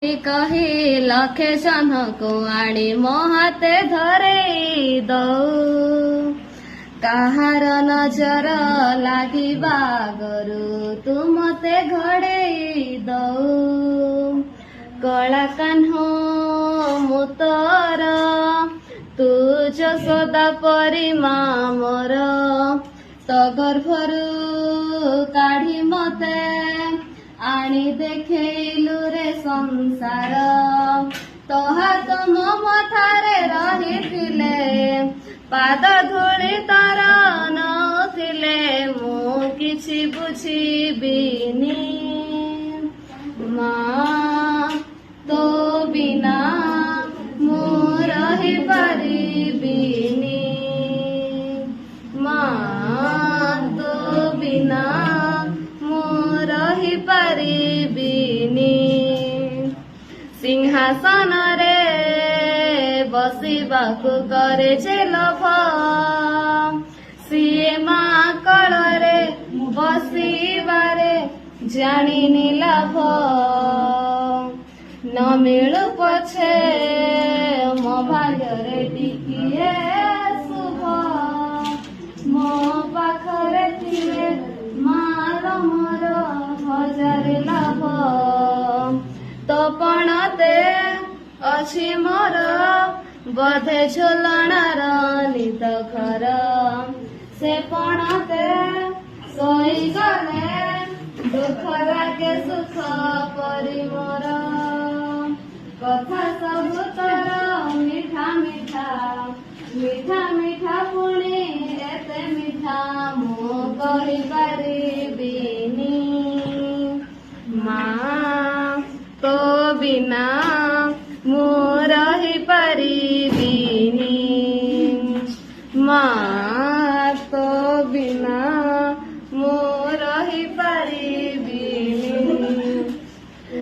कही लखे जन को आनी मो हाथे धरे दऊ काहार नजर लागिबा गरु तू मते घड़े दऊ कला कान्हो मुतर तू यशोदा परी मोर तो गर्भरू काढ़ी मते आनी देखैलु रे संसार तो हाथ मो मथारे रहिथिले पाद धूଳି तार नथिले मु किछि बुझिबिनी माँ तो बिना मु रहि परिबिनी माँ तो बिना रही परिबिनी सिंहासन रे बसिबाकु करे जे लोभ सीए माँ कଳରେ बसिबारे जानिनी लाभ न मिलु पछे मो भाग्ୟରେ टिकिए शुभ मो पाखरे थिले मार मोर हजारे लाभ तो पणते अछि मोर बधे झोलणार नित घर से पणते सोई गले दुख लागे सुख परी मोर कथा सबु तोर मिठा मिठा मिठा मिठा पुणी एते मिठा मु कहि परिबिनी माँ तो बिना मु रहि परिबिनी माँ तो बिना मु रहि परिबिनी।